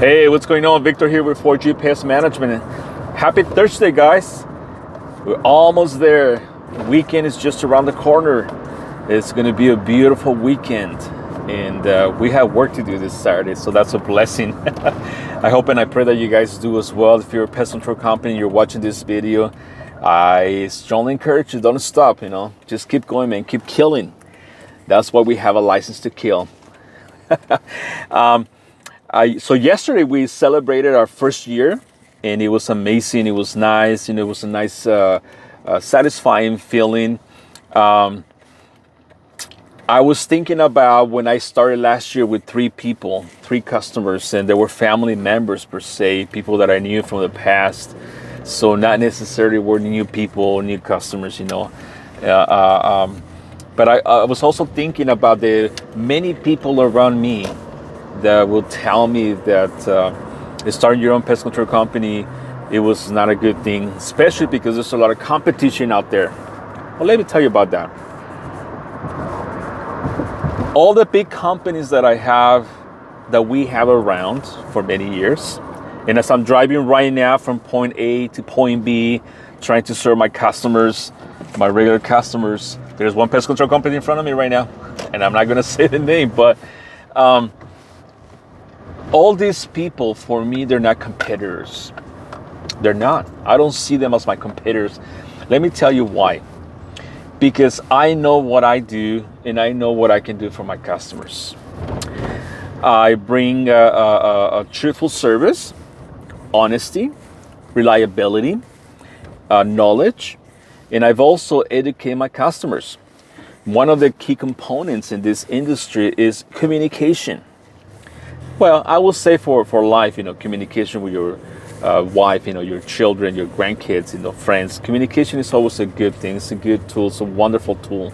Hey, what's going on? Victor here with 4G Pest Management. Happy Thursday, guys. We're almost there. The weekend is just around the corner. It's going to be a beautiful weekend. And we have work to do this Saturday, so that's a blessing. I hope and I pray that you guys do as well. If you're a pest control company, you're watching this video, I strongly encourage you, don't stop, Just keep going, man. Keep killing. That's why we have a license to kill. So yesterday we celebrated our first year, and it was amazing. It was nice. It was a nice, satisfying feeling. I was thinking about when I started last year with 3 customers, and they were family members per se, people that I knew from the past. So not necessarily were new people, new customers, But I was also thinking about the many people around me that will tell me that starting your own pest control company, it was not a good thing, especially because there's a lot of competition out there. Well, let me tell you about that. All the big companies that we have around for many years, and as I'm driving right now from point A to point B, trying to serve my customers, my regular customers, there's one pest control company in front of me right now, and I'm not going to say the name, but all these people, for me, they're not competitors. They're not. I don't see them as my competitors. Let me tell you why. Because I know what I do, and I know what I can do for my customers. I bring a truthful service, honesty, reliability, knowledge, and I've also educated my customers. One of the key components in this industry is communication. Well, I will say for life, communication with your wife, your children, your grandkids, friends. Communication is always a good thing. It's a good tool. It's a wonderful tool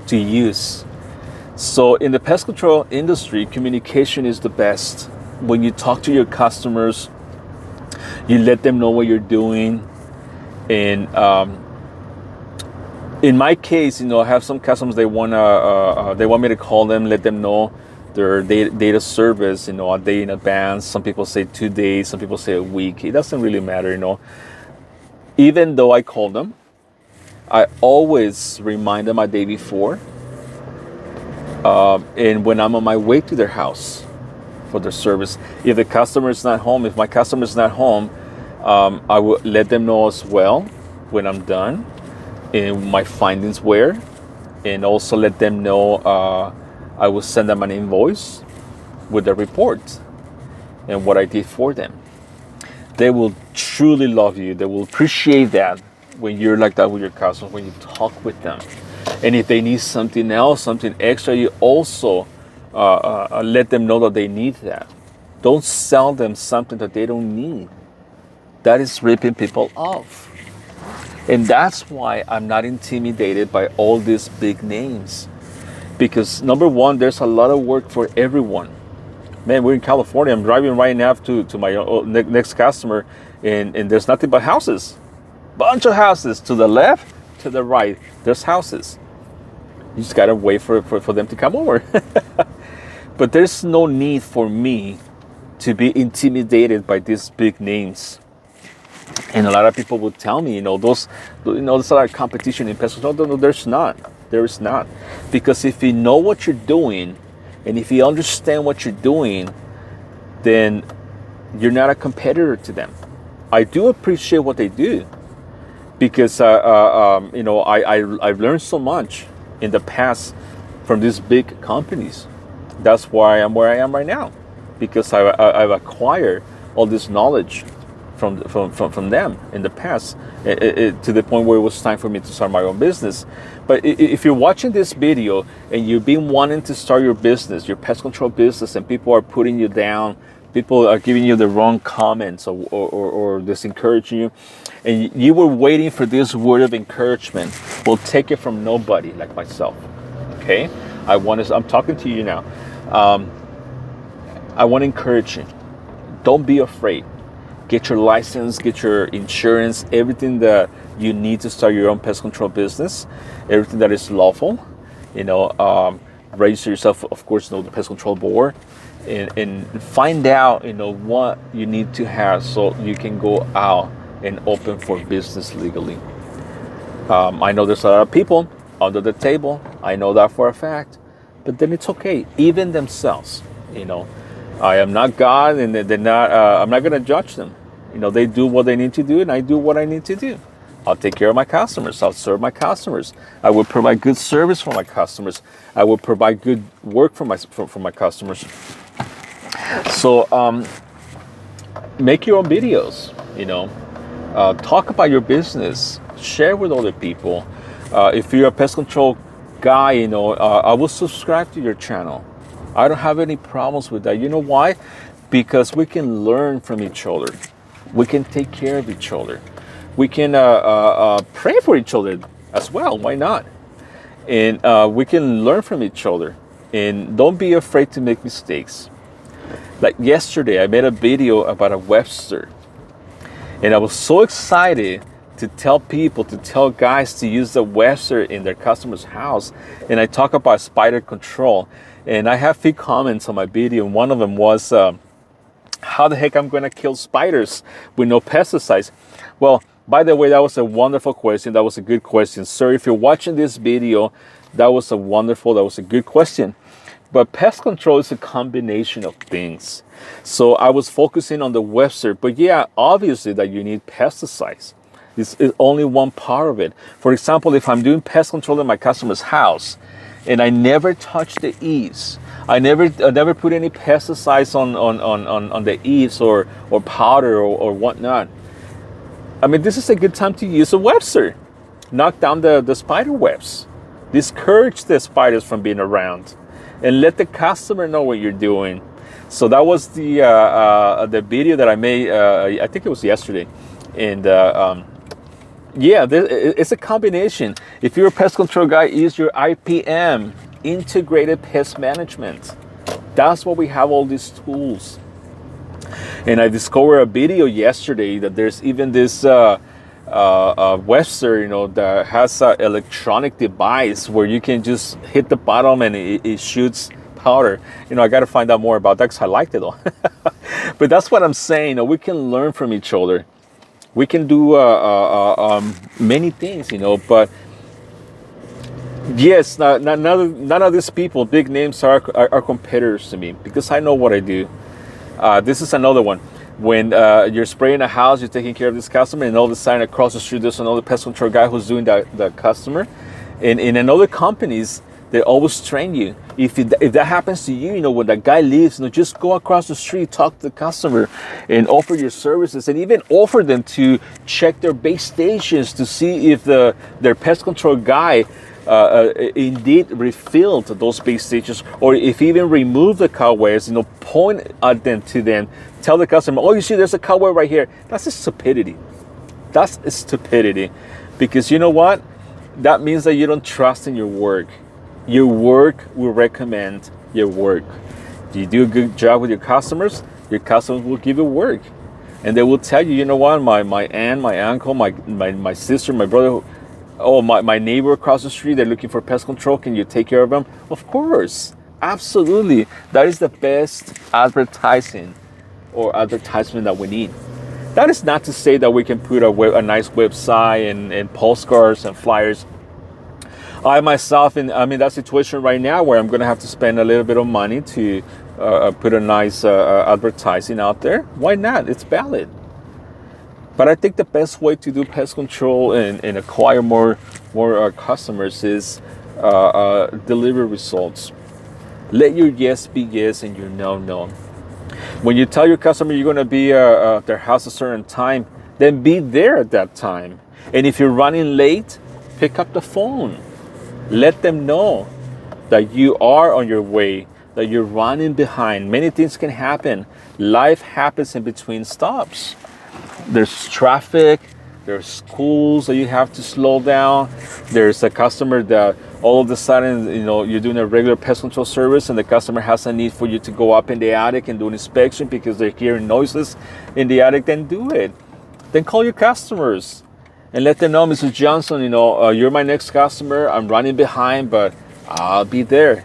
to use. So in the pest control industry, communication is the best. When you talk to your customers, you let them know what you're doing. And in my case, I have some customers, they want me to call them, let them know their data service, a day in advance. Some people say 2 days, some people say a week. It doesn't really matter, Even though I call them, I always remind them a day before. And when I'm on my way to their house for their service, if the customer is not home, if my customer is not home, I will let them know as well when I'm done and my findings were, and also let them know I will send them an invoice with the report and what I did for them. They will truly love you. They will appreciate that when you're like that with your customers, when you talk with them. And if they need something else, something extra, you also let them know that they need that. Don't sell them something that they don't need. That is ripping people off. And that's why I'm not intimidated by all these big names. Because number one, there's a lot of work for everyone. Man, we're in California. I'm driving right now to my next customer, and there's nothing but houses. Bunch of houses to the left, to the right. There's houses. You just gotta wait for them to come over. But there's no need for me to be intimidated by these big names. And a lot of people would tell me, there's a lot of competition in pest control. No, there's not. There is not. Because if you know what you're doing, and if you understand what you're doing, then you're not a competitor to them. I do appreciate what they do, because I've learned so much in the past from these big companies. That's why I'm where I am right now, because I've acquired all this knowledge from them in the past, to the point where it was time for me to start my own business. But if you're watching this video and you've been wanting to start your business, your pest control business, and people are putting you down, people are giving you the wrong comments or disencouraging you, and you were waiting for this word of encouragement, well, take it from nobody like myself. Okay? I'm talking to you now. I want to encourage you. Don't be afraid. Get your license, get your insurance, everything that you need to start your own pest control business, everything that is lawful. Register yourself, of course, the Pest Control Board, and find out, what you need to have so you can go out and open for business legally. I know there's a lot of people under the table. I know that for a fact. But then it's okay. Even themselves, I am not God, and they're not. I'm not going to judge them. They do what they need to do, and I do what I need to do. I'll take care of my customers. I'll serve my customers. I will provide good service for my customers. I will provide good work for my customers. So make your own videos. Talk about your business. Share with other people. If you're a pest control guy, I will subscribe to your channel. I don't have any problems with that. You know why? Because we can learn from each other. We can take care of each other. We can pray for each other as well. Why not? And we can learn from each other. And don't be afraid to make mistakes. Like yesterday, I made a video about a Webster. And I was so excited to tell guys to use the Webster in their customer's house. And I talk about spider control. And I have few comments on my video. And one of them was, how the heck I'm going to kill spiders with no pesticides? Well, by the way, that was a wonderful question. That was a good question. Sir, if you're watching this video, that was a good question. But pest control is a combination of things. So I was focusing on the Webster. But yeah, obviously that you need pesticides. This is only one part of it. For example, if I'm doing pest control in my customer's house and I never touch the eaves, I never put any pesticides on the eaves or powder or whatnot. I mean, this is a good time to use a Webster. Knock down the spider webs. Discourage the spiders from being around. And let the customer know what you're doing. So that was the video that I made, I think it was yesterday. And yeah, it's a combination. If you're a pest control guy, use your IPM, Integrated Pest Management. That's why we have all these tools. And I discovered a video yesterday that there's even this Webster, that has an electronic device where you can just hit the bottom and it shoots powder. I got to find out more about that because I liked it though. But that's what I'm saying. We can learn from each other. We can do many things, but yes, none of these people, big names, are competitors to me because I know what I do. This is another one. When you're spraying a house, you're taking care of this customer, and all of a sudden across the street there's another pest control guy who's doing the customer. And in other companies, they always train you. If that happens to you, when that guy leaves, just go across the street, talk to the customer, and offer your services, and even offer them to check their base stations to see if their pest control guy indeed refilled those base stations, or if even remove the cobwebs. Point at them to them. Tell the customer, oh, you see, there's a cobweb right here. That's a stupidity. That's a stupidity, because you know what? That means that you don't trust in your work. Your work will recommend your work. If you do a good job with your customers will give you work. And they will tell you, you know what, my aunt, my uncle, my sister, my brother, my neighbor across the street, they're looking for pest control. Can you take care of them? Of course. Absolutely. That is the best advertising or advertisement that we need. That is not to say that we can put a nice website and postcards and flyers. I myself, I'm in that situation right now where I'm going to have to spend a little bit of money to put a nice advertising out there. Why not? It's valid. But I think the best way to do pest control and acquire more customers is deliver results. Let your yes be yes and your no, no. When you tell your customer you're going to be at their house a certain time, then be there at that time. And if you're running late, pick up the phone. Let them know that you are on your way, that you're running behind. Many things can happen. Life happens in between stops. There's traffic, there's schools that you have to slow down. There's a customer that all of a sudden, you're doing a regular pest control service and the customer has a need for you to go up in the attic and do an inspection because they're hearing noises in the attic. Then do it. Then call your customers and let them know, Mrs. Johnson, you're my next customer. I'm running behind, but I'll be there.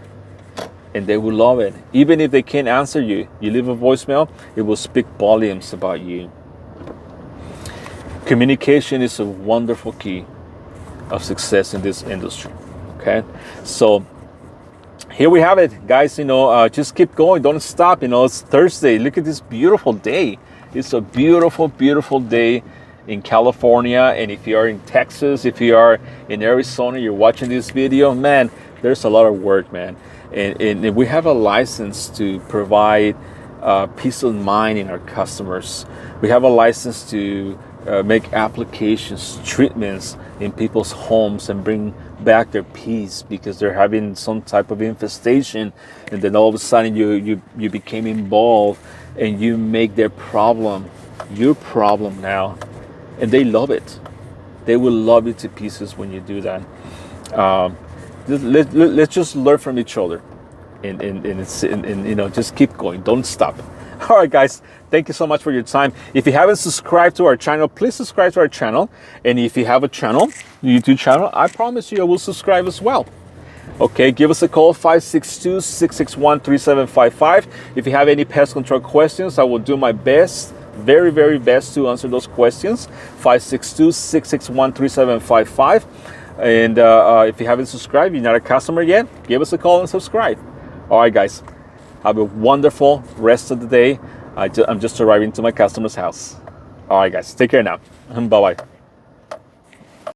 and they will love it. Even if they can't answer you, you leave a voicemail, it will speak volumes about you. Communication is a wonderful key of success in this industry. Okay, so here we have it, guys. Just keep going, don't stop. It's Thursday. Look at this beautiful day. It's a beautiful, beautiful day in California. And if you are in Texas, if you are in Arizona, you're watching this video, man, there's a lot of work, man. And we have a license to provide peace of mind in our customers. We have a license to make applications, treatments in people's homes and bring back their peace because they're having some type of infestation, and then all of a sudden you became involved and you make their problem your problem now, and they love it. They will love it to pieces when you do that. Let's just learn from each other, and just keep going. Don't stop. All right, guys, thank you so much for your time. If you haven't subscribed to our channel, please subscribe to our channel. And if you have a channel, YouTube channel, I promise you I will subscribe as well. Okay, give us a call, 562-661-3755. If you have any pest control questions, I will do my best, very, very best to answer those questions. 562-661-3755. And if you haven't subscribed, you're not a customer yet, give us a call and subscribe. All right, guys. Have a wonderful rest of the day. I'm just arriving to my customer's house. All right, guys. Take care now. Bye-bye.